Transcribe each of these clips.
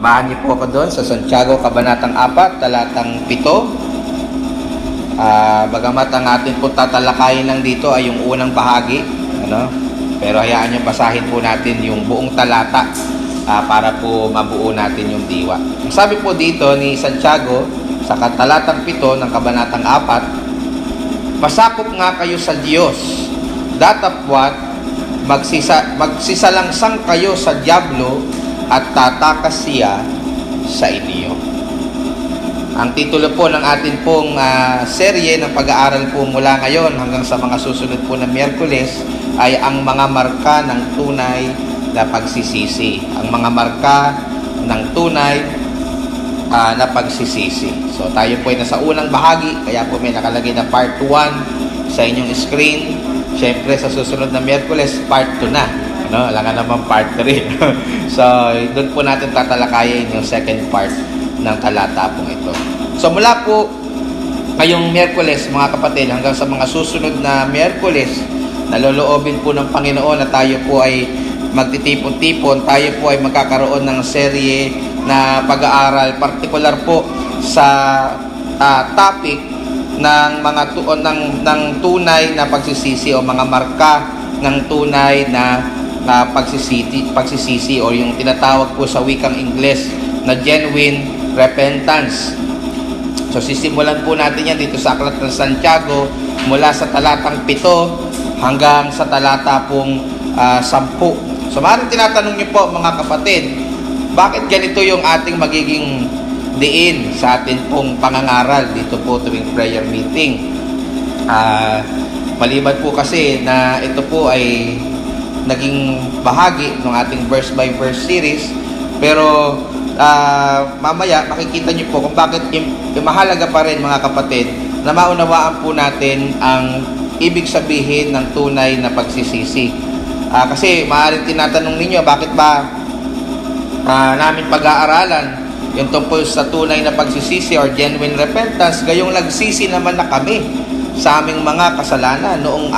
Samahan niyo po ako doon sa Santiago, Kabanatang 4, talatang 7. Bagamat ang atin po tatalakayin lang dito ay yung unang bahagi, pero hayaan niyo basahin po natin yung buong talata para po mabuo natin yung diwa. Sabi po dito ni Santiago sa talatang 7 ng Kabanatang 4, pasakop nga kayo sa Diyos, datapwat magsisalangsang kayo sa dyablo at tatakas siya sa inyo. Ang titulo po ng atin pong serye ng pag-aaral po mula ngayon hanggang sa mga susunod po na Miyerkules ay ang mga marka ng tunay na pagsisisi. Ang mga marka ng tunay na pagsisisi. So tayo po ay nasa unang bahagi, kaya po may nakalagay na part 1 sa inyong screen. Siyempre sa susunod na Miyerkules, part 2 na. Alangan naman part 3. So, doon po natin tatalakayin yung second part ng talata pong ito. So, mula po ngayong Miyerkules, mga kapatid, hanggang sa mga susunod na Miyerkules, naloloobin po ng Panginoon na tayo po ay magtitipon-tipon, tayo po ay magkakaroon ng serye na pag-aaral, partikular po sa topic ng mga ng tunay na pagsisisi o mga marka ng tunay na pagsisisi o yung tinatawag po sa wikang Ingles na genuine repentance. So sisimulan po natin yan dito sa Aklat ng Santiago mula sa talatang 7 hanggang sa talata pong 10. So maaaring tinatanong niyo po mga kapatid, bakit ganito yung ating magiging diin sa atin pong pangangaral dito po tuwing prayer meeting? Maliban po kasi na ito po ay naging bahagi ng ating verse by verse series, pero mamaya makikita niyo po kung bakit mahalaga pa rin mga kapatid na maunawaan po natin ang ibig sabihin ng tunay na pagsisisi. Kasi maaaring tinatanong ninyo, bakit ba namin pag-aaralan yung tungkol sa tunay na pagsisisi or genuine repentance, gayong nagsisi naman na kami sa aming mga kasalanan noong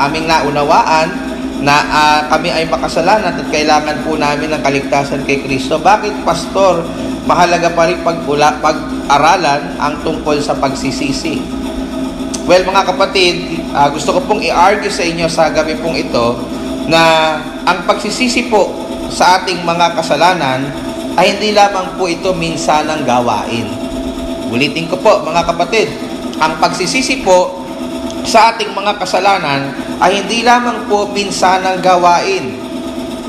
aming naunawaan na kami ay makasalanan at kailangan po namin ng kaligtasan kay Kristo. Bakit, Pastor, mahalaga pa rin pag-aralan ang tungkol sa pagsisisi? Well, mga kapatid, gusto ko pong i-argue sa inyo sa gabi pong ito na ang pagsisisi po sa ating mga kasalanan ay hindi lamang po ito minsanang gawain. Ulitin ko po, mga kapatid, ang pagsisisi po sa ating mga kasalanan ay hindi lamang po minsanang gawain.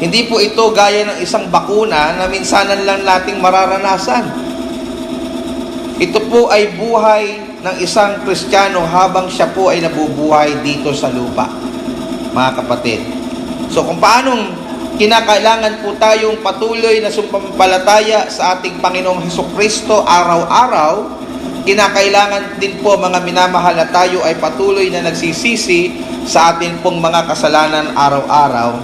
Hindi po ito gaya ng isang bakuna na minsanan lang nating mararanasan. Ito po ay buhay ng isang Kristiyano habang siya po ay nabubuhay dito sa lupa, mga kapatid. So kung paanong kinakailangan po tayong patuloy na sumampalataya sa ating Panginoong Hesukristo araw-araw, kinakailangan din po mga minamahal na tayo ay patuloy na nagsisisi sa atin pong mga kasalanan araw-araw.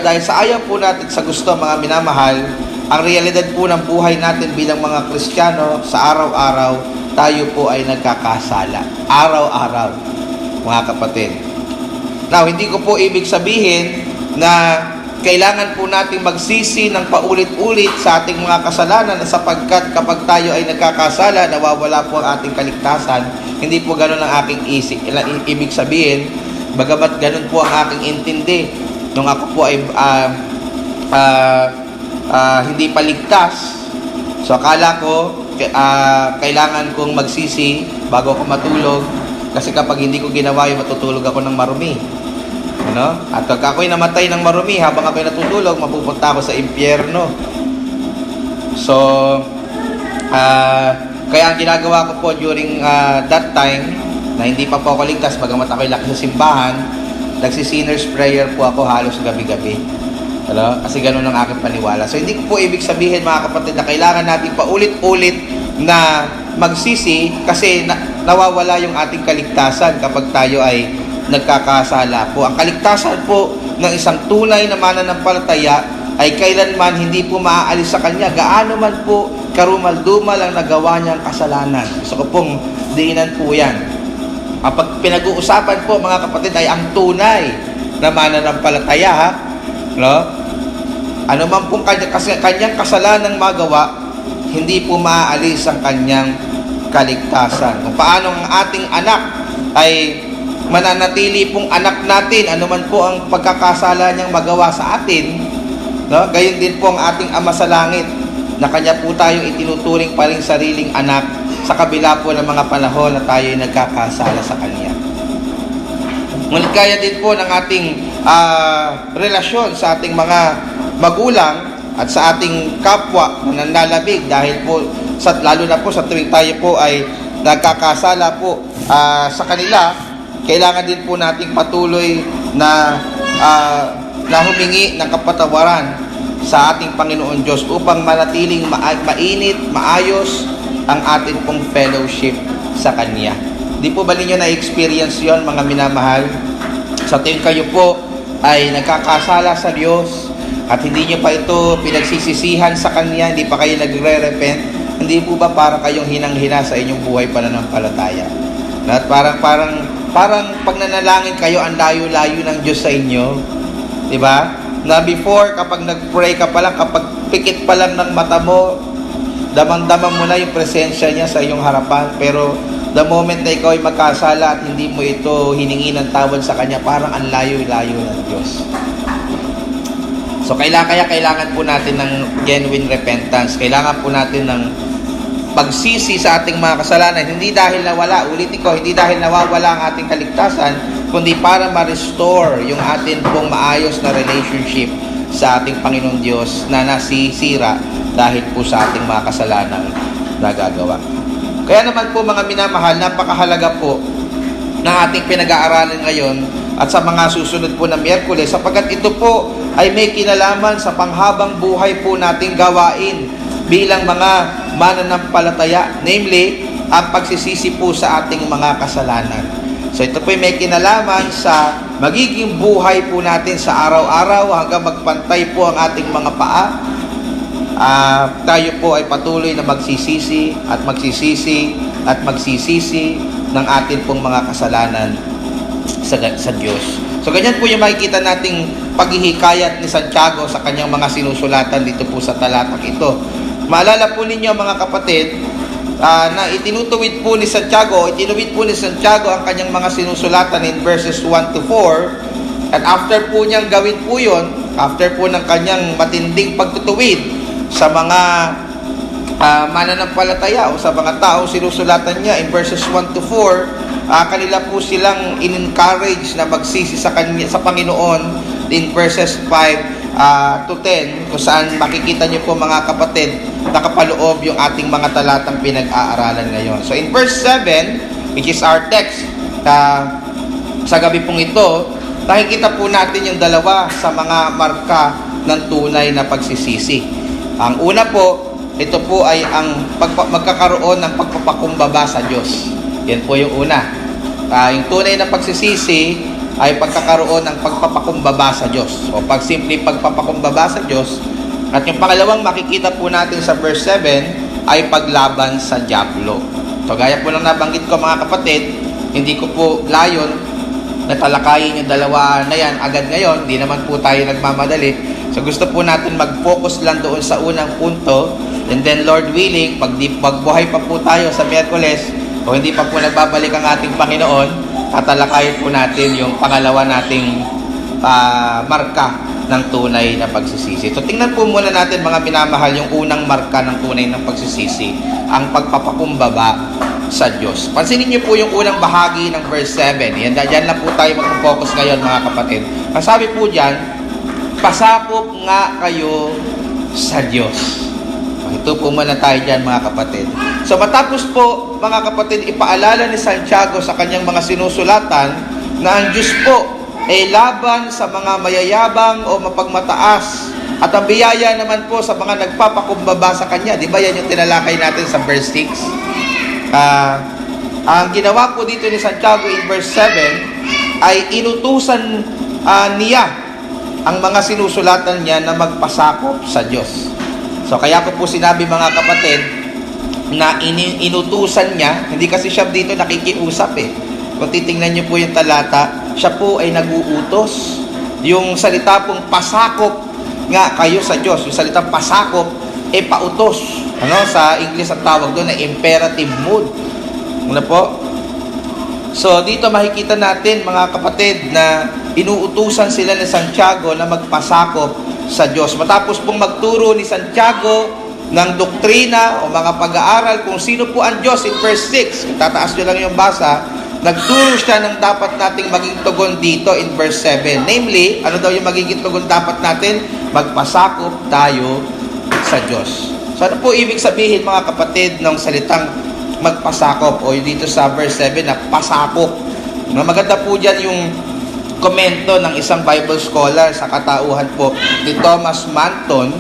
Dahil sa ayaw po natin sa gusto mga minamahal, ang realidad po ng buhay natin bilang mga Kristiyano sa araw-araw, tayo po ay nagkakasala. Araw-araw, mga kapatid. Now, hindi ko po ibig sabihin na kailangan po nating magsisi ng paulit-ulit sa ating mga kasalanan sapagkat kapag tayo ay nagkakasala, nawawala po ang ating kaligtasan. Hindi po ganun ang aking ibig sabihin. Bagamat ganun po ang aking intindi nung ako po ay hindi paligtas. So akala ko kailangan kong magsisi bago ako matulog, kasi kapag hindi ko ginawa yun, matutulog ako ng marumi. At pag ako'y namatay ng marumi habang ako'y natutulog, mapupunta ako sa impyerno. So, kaya ang ginagawa ko po during that time, na hindi pa po ako ligtas, bagamat ako'y laki sa simbahan, nagsi-sinner's prayer po ako halos gabi-gabi. Kasi ganun ang aking paniwala. So, hindi ko po ibig sabihin, mga kapatid, na kailangan natin paulit-ulit na magsisi kasi nawawala yung ating kaligtasan kapag tayo ay nagkakasala po. Ang kaligtasan po ng isang tunay na mananampalataya ay kailanman hindi po maaalis sa kanya, gaano man po karumal-dumal ang nagawa niyang kasalanan. Gusto ko pong diinan po yan. Kapag pinag-uusapan po, mga kapatid, ay ang tunay na mananampalataya, Ano man pong kanyang kasalanang magawa, hindi po maaalis ang kanyang kaligtasan. Kung paano ang ating anak ay mananatili pong anak natin, ano man po ang pagkakasala niyang magawa sa atin, no? Gayon din po ang ating Ama sa Langit, na kanya po tayong itinuturing pa rin sariling anak sa kabila po ng mga panahon na tayo ay nagkakasala sa Kanya. Ngunit kaya din po ng ating relasyon sa ating mga magulang at sa ating kapwa na nanlalabig, dahil po lalo na po sa tuwing tayo po ay nagkakasala po sa kanila, kailangan din po nating patuloy na humingi ng kapatawaran sa ating Panginoon Diyos upang manatiling mainit, maayos ang ating pong fellowship sa Kanya. Di po ba ninyo na-experience yon, mga minamahal? Sa tuwing kayo po ay nagkakasala sa Diyos at hindi nyo pa ito pinagsisisihan sa Kanya, hindi pa kayo nagre-repent, hindi po ba para kayong hinang-hina sa inyong buhay pananampalataya? At parang pag nanalangin kayo, ang layo-layo ng Diyos sa inyo, di ba? Na before, kapag nag-pray ka pa lang, kapag pikit pa lang ng mata mo, damang-damang mo na yung presensya niya sa iyong harapan. Pero the moment na ikaw ay magkasala at hindi mo ito hiningi ng tawad sa Kanya, parang ang layo-layo ng Diyos. So kailangan po natin ng genuine repentance. Kailangan po natin ng pagsisi sa ating mga kasalanan. Hindi dahil nawala, ulitin ko, hindi dahil nawawala ang ating kaligtasan, kundi para ma-restore yung atin pong maayos na relationship sa ating Panginoon Diyos na nasisira dahil po sa ating mga kasalanang nagagawa. Kaya naman po, mga minamahal, napakahalaga po ng ating pinag-aaralan ngayon at sa mga susunod po na Miyerkules, sapagkat ito po ay may kinalaman sa panghabang buhay po nating gawain bilang mga mananampalataya, namely, ang pagsisisi po sa ating mga kasalanan. So ito po may kinalaman sa magiging buhay po natin sa araw-araw hanggang magpantay po ang ating mga paa. Tayo po ay patuloy na magsisisi at magsisisi ng atin pong mga kasalanan sa Diyos. So ganyan po yung makikita nating paghihikayat ni Santiago sa kanyang mga sinusulatan dito po sa talatang ito. Maalala po ninyo, mga kapatid, na itinuwid po ni Santiago ang kanyang mga sinusulatan in verses 1 to 4, at after po niyang gawin po yun, after po ng kanyang matinding pagtutuwid sa mga mananampalataya o sa mga taong sinusulatan niya in verses 1 to 4, kanila po silang in-encourage na magsisi sa Panginoon in verses 5 to 10, kung saan makikita niyo po, mga kapatid, nakapaloob yung ating mga talatang pinag-aaralan ngayon. So in verse 7, which is our text sa gabi pong ito, nakikita po natin yung dalawa sa mga marka ng tunay na pagsisisi. Ang una po, ito po ay ang magkakaroon ng pagpapakumbaba sa Diyos. Yan po yung una. Yung tunay na pagsisisi ay pagkakaroon ng pagpapakumbaba sa Diyos. O simple pagpapakumbaba sa Diyos. At yung pangalawang makikita po natin sa verse 7 ay paglaban sa dyablo. So gaya po lang nabanggit ko, mga kapatid, hindi ko po layon na talakayin yung dalawa na yan agad ngayon. Hindi naman po tayo nagmamadali. So gusto po natin mag-focus lang doon sa unang punto. And then Lord willing, pagbuhay pa po tayo sa Miyerkules, o hindi pa po nagbabalik ang ating Panginoon, tatalakayin po natin yung pangalawa nating marka ng tunay na pagsisisi. So tingnan po muna natin, mga minamahal, yung unang marka ng tunay ng pagsisisi, ang pagpapakumbaba sa Diyos. Pansinin niyo po yung unang bahagi ng verse 7. Yan lang po tayo mag-focus ngayon, mga kapatid. Ang sabi po diyan, pasakop nga kayo sa Diyos. Ito po muna tayo dyan, mga kapatid. So matapos po, mga kapatid, ipaalala ni Santiago sa kanyang mga sinusulatan na ang Diyos po ay laban sa mga mayayabang o mapagmataas, at ang biyaya naman po sa mga nagpapakumbaba sa Kanya. Di ba yan yung tinalakay natin sa verse 6? Ang ginawa po dito ni Santiago in verse 7 ay inutusan niya ang mga sinusulatan niya na magpasakop sa Diyos. So kaya ko po sinabi, mga kapatid, na inutusan niya, hindi kasi siya dito nakikiusap eh. Kung titingnan niyo po yung talata, siya po ay nag-uutos. Yung salita pong pasakop nga kayo sa Diyos. Yung salitang pasakop, pautos. Sa English ang tawag doon na imperative mood. Ano po? So, dito makikita natin, mga kapatid, na inuutusan sila ni Santiago na magpasakop sa Diyos. Matapos pong magturo ni Santiago ng doktrina o mga pag-aaral kung sino po ang Diyos in verse 6, tataas nyo lang yung basa, nagturo siya ng dapat nating maging tugon dito in verse 7. Namely, ano daw yung magiging tugon dapat natin? Magpasakop tayo sa Diyos. So, ano po ibig sabihin, mga kapatid, ng salitang magpasakop o dito sa verse 7 na pasakop? Maganda po dyan yung komento ng isang Bible scholar sa katauhan po ni Thomas Manton.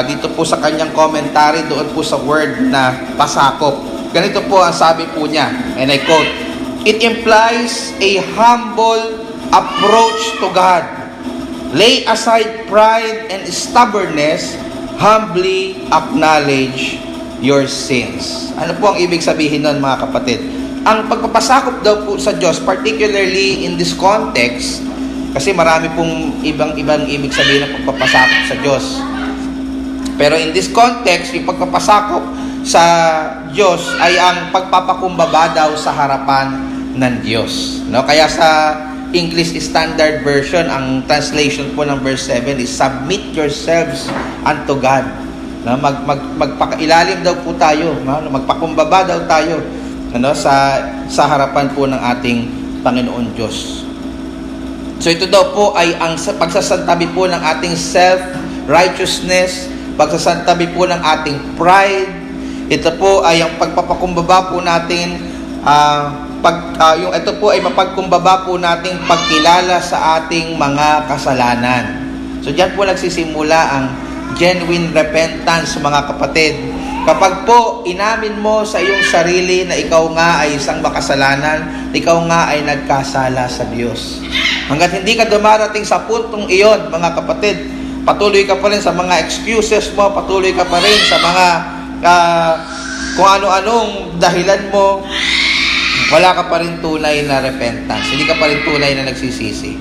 Dito po sa kanyang commentary doon po sa word na pasakop. Ganito po ang sabi po niya, and I quote, "It implies a humble approach to God. Lay aside pride and stubbornness, humbly acknowledge your sins." Ano po ang ibig sabihin nun, mga kapatid? Ang pagpapasakop daw po sa Diyos, particularly in this context, kasi marami pong ibang ibig sabihin ng pagpapasakop sa Diyos. Pero in this context, yung pagpapasakop sa Diyos ay ang pagpapakumbaba daw sa harapan ng Diyos. Kaya sa English Standard Version, ang translation po ng verse 7 is, "Submit yourselves unto God." Magpakailalim daw po tayo, magpakumbaba daw tayo sa harapan po ng ating Panginoon Diyos. So ito daw po ay ang pagsasantabi po ng ating self-righteousness, pagsasantabi po ng ating pride. Ito po ay ang pagpapakumbaba po natin, ito po ay mapagkumbaba po nating pagkilala sa ating mga kasalanan. So diyan po nagsisimula ang genuine repentance, mga kapatid. Kapag po inamin mo sa iyong sarili na ikaw nga ay isang makasalanan, ikaw nga ay nagkasala sa Diyos. Hanggat hindi ka dumarating sa puntong iyon, mga kapatid, patuloy ka pa rin sa mga excuses mo, patuloy ka pa rin sa mga kung ano-anong dahilan mo, wala ka pa rin tunay na repentance. Hindi ka pa rin tunay na nagsisisi.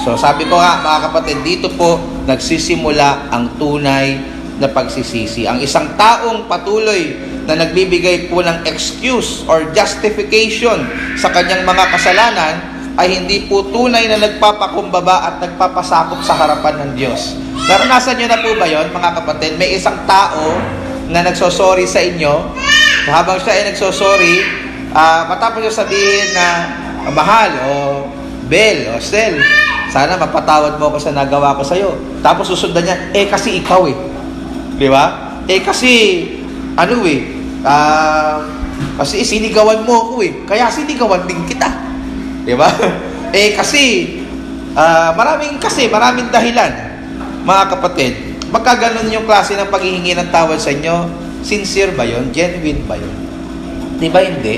So sabi ko nga, mga kapatid, dito po nagsisimula ang tunay na pagsisisi. Ang isang taong patuloy na nagbibigay po ng excuse or justification sa kanyang mga kasalanan ay hindi po tunay na nagpapakumbaba at nagpapasakop sa harapan ng Diyos. Naranasan nyo na po ba yon, mga kapatid? May isang tao na nagsosorry sa inyo. Habang siya ay nagsosorry, matapos niya sabihin na mahal o Bel o Sel, sana mapatawad mo ako sa nagawa ko sa'yo. Tapos susundan niya, kasi ikaw Di ba? Kasi kasi sinigawan mo ako kaya sinigawan din kita. Di ba? Maraming dahilan, mga kapatid. Pagka ganun yung klase ng paghihingi ng tawad sa inyo, sincere ba yon? Genuine ba yon? Di ba hindi?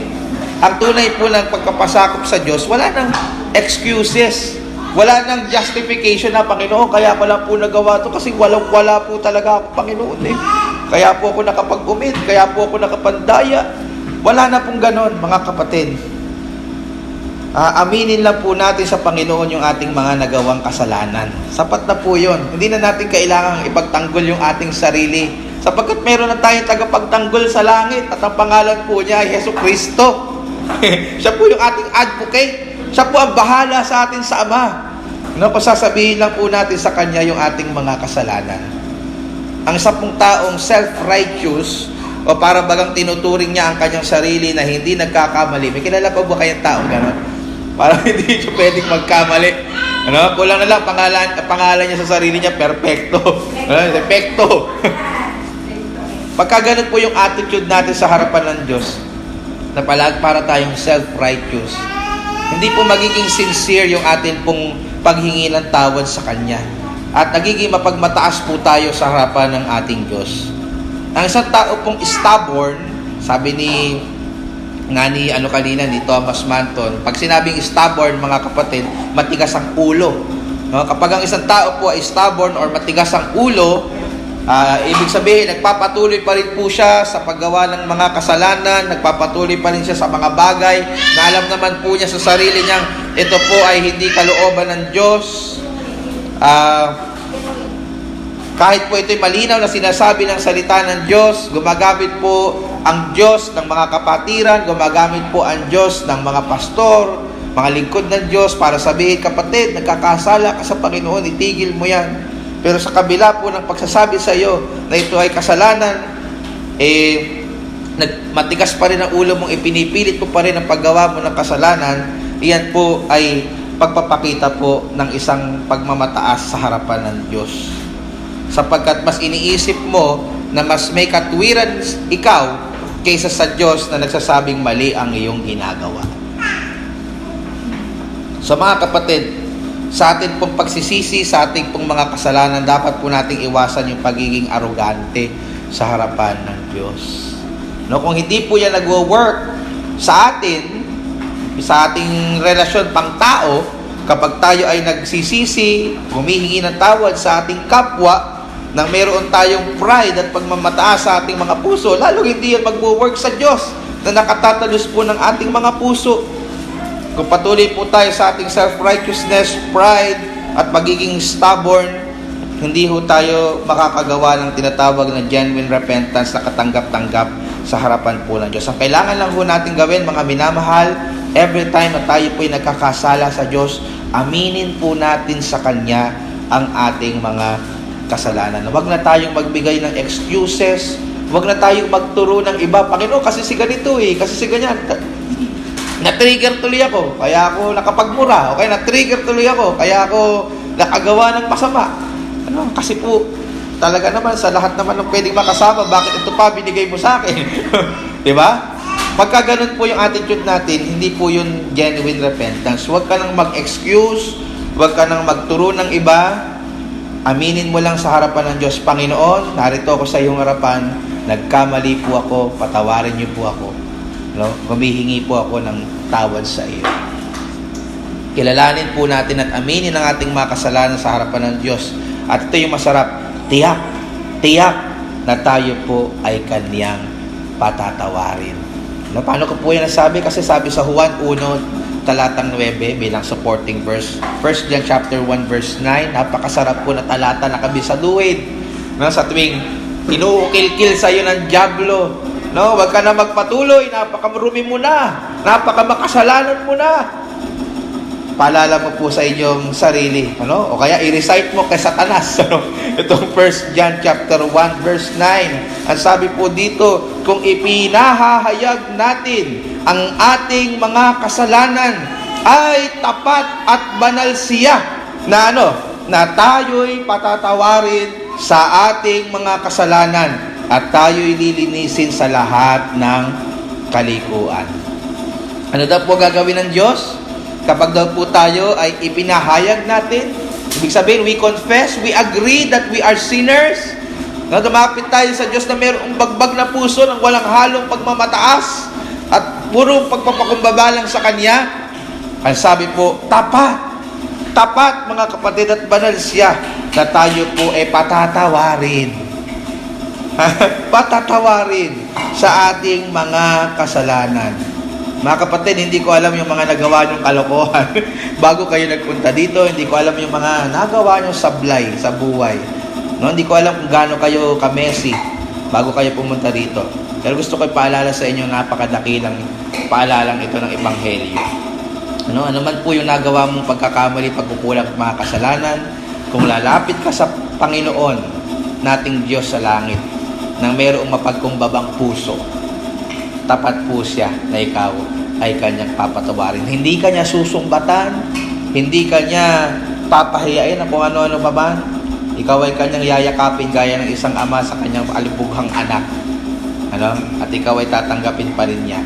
Ang tunay po ng pagpapasakop sa Diyos, wala nang excuses. Wala nang justification na, Panginoon, kaya pala po nagawa to kasi wala po talaga ako, Panginoon Kaya po ako nakapag-umit, kaya po ako nakapandaya. Wala na pong ganon, mga kapatid. Aminin lang po natin sa Panginoon yung ating mga nagawang kasalanan. Sapat na po yun. Hindi na natin kailangang ipagtanggol yung ating sarili. Sapagkat meron na tayong tagapagtanggol sa langit at ang pangalan po niya ay Hesus Kristo. Siya po yung ating advocate. Siya po ang bahala sa atin sa Ama. Pasasabihin lang po natin sa Kanya yung ating mga kasalanan. Ang isa pong taong self-righteous o para bagang tinuturing niya ang kanyang sarili na hindi nagkakamali. May kilala pa ba kayong taong gano'n? Parang hindi siya pwedeng magkamali. Kulang na lang pangalan niya sa sarili niya, perfecto. Perfecto. Pagka ganun po yung attitude natin sa harapan ng Diyos, na para tayong self-righteous, hindi po magiging sincere yung atin pong paghingi ng tawad sa Kanya. At nagiging mapagmataas po tayo sa harapan ng ating Diyos. Ang isang tao pong stubborn, sabi ni Thomas Manton, pag sinabing stubborn, mga kapatid, matigas ang ulo. Kapag ang isang tao po ay stubborn or matigas ang ulo, ibig sabihin, nagpapatuloy pa rin po siya sa paggawa ng mga kasalanan, nagpapatuloy pa rin siya sa mga bagay na alam naman po niya sa sarili niyang ito po ay hindi kalooban ng Diyos. Kahit po ito'y malinaw na sinasabi ng salita ng Diyos, gumagamit po ang Diyos ng mga kapatiran, gumagamit po ang Diyos ng mga pastor, mga lingkod ng Diyos para sabihin, kapatid, nagkakasala ka sa Panginoon, itigil mo yan. Pero sa kabila po ng pagsasabi sa iyo na ito ay kasalanan, matigas pa rin ang ulo mong, ipinipilit mo pa rin ang paggawa mo ng kasalanan, iyan po ay pagpapakita po ng isang pagmamataas sa harapan ng Diyos. Sapagkat mas iniisip mo na mas may katwiran ikaw kaysa sa Diyos na nagsasabing mali ang iyong ginagawa. So mga kapatid, sa atin pong pagsisisi, sa ating pong mga kasalanan, dapat po nating iwasan yung pagiging arugante sa harapan ng Diyos. No, kung hindi po yan nagwo-work sa atin, sa ating relasyon pang tao, kapag tayo ay nagsisisi, humihingi ng tawad sa ating kapwa, nang meron tayong pride at pagmamataas sa ating mga puso, lalo hindi yan magwo-work sa Diyos na nakatatalos po ng ating mga puso. Kung patuloy po tayo sa ating self-righteousness, pride, at pagiging stubborn, hindi ho tayo makakagawa ng tinatawag na genuine repentance na katanggap-tanggap sa harapan po ng Diyos. Ang kailangan lang ho natin gawin, mga minamahal, every time na tayo po'y nagkakasala sa Diyos, aminin po natin sa Kanya ang ating mga kasalanan. Huwag na tayong magbigay ng excuses, huwag na tayong magturo ng iba, Panginoon, kasi si ganito kasi si ganyan. Na-trigger tuloy ako, kaya ako nakapagmura, okay, na-trigger tuloy ako, kaya ako nakagawa ng masama. Kasi po, talaga naman, sa lahat naman ng pwedeng makasama, bakit ito pa binigay mo sa akin? Diba? Pagka ganun po yung attitude natin, hindi po yun genuine repentance. Huwag ka nang mag-excuse, huwag ka nang magturo ng iba, aminin mo lang sa harapan ng Diyos, Panginoon, narito ako sa iyong harapan, nagkamali po ako, patawarin niyo po ako. No? Humihingi po ako ng tawad sa iyo. Kilalanin po natin at aminin ang ating mga kasalanan sa harapan ng Diyos. At ito yung masarap, tiyak na tayo po ay Kanyang patatawarin. No? Paano ko po yan nasabi? Kasi sabi sa Juan 1, talatang 9 bilang supporting verse. 1 John chapter 1 verse 9, napakasarap po na talata na kabisaduhin. No, sa tuwing inuukil-kil sa iyo ng dyablo, no, wag ka na magpatuloy, napakamrumi mo na, napakamakasalanan mo na. Paalala mo po sa inyong sarili, o kaya i-recite mo kay Satanas, itong 1 John chapter 1 verse 9. Ang sabi po dito, kung ipinahahayag natin ang ating mga kasalanan, ay tapat at banal siya na na tayo'y patatawarin sa ating mga kasalanan at tayo'y lilinisin sa lahat ng kalikuan. Ano daw po gagawin ng Diyos? Kapag daw po tayo ay ipinahayag natin, ibig sabihin, we confess, we agree that we are sinners, na dumapit tayo sa Diyos na mayroong bagbag na puso ng walang halong pagmamataas at purong pagpapakumbaba lang sa Kanya. Ang sabi po, tapat mga kapatid, at banal siya na tayo po ay patatawarin. Patatawarin sa ating mga kasalanan. Mga kapatid, hindi ko alam yung mga nagawa nyong kalokohan. Bago kayo nagpunta dito, hindi ko alam yung mga nagawa nyong sablay sa buhay. No, hindi ko alam kung gaano kayo kamesi bago kayo pumunta dito. Pero gusto ko ipaalala sa inyo, napakadakilang paalalang ito ng Ebanghelyo. Ano man po yung nagawa mong pagkakamali, pagkukulang, mga kasalanan, kung lalapit ka sa Panginoon, nating Diyos sa langit, nang mayroong mapagkumbabang puso, tapat po siya na ikaw ay Kanyang papatawarin. Hindi Kanya susumbatan, hindi Kanya papahiyain na kung ano-ano pa ba. Ikaw ay Kanyang yayakapin gaya ng isang ama sa kanyang alibughang anak. At ikaw ay tatanggapin pa rin niya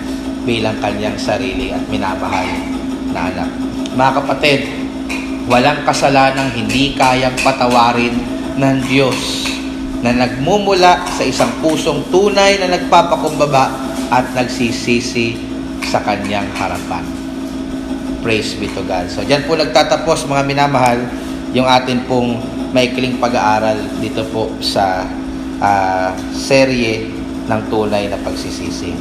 bilang Kanyang sarili at minamahal na anak. Mga kapatid, walang kasalanang hindi kayang patawarin ng Diyos na nagmumula sa isang pusong tunay na nagpapakumbaba at nagsisisi sa Kanyang harapan. Praise be to God. So, dyan po nagtatapos, mga minamahal, yung atin pong maikling pag-aaral dito po sa serye ng tunay na pagsisisi.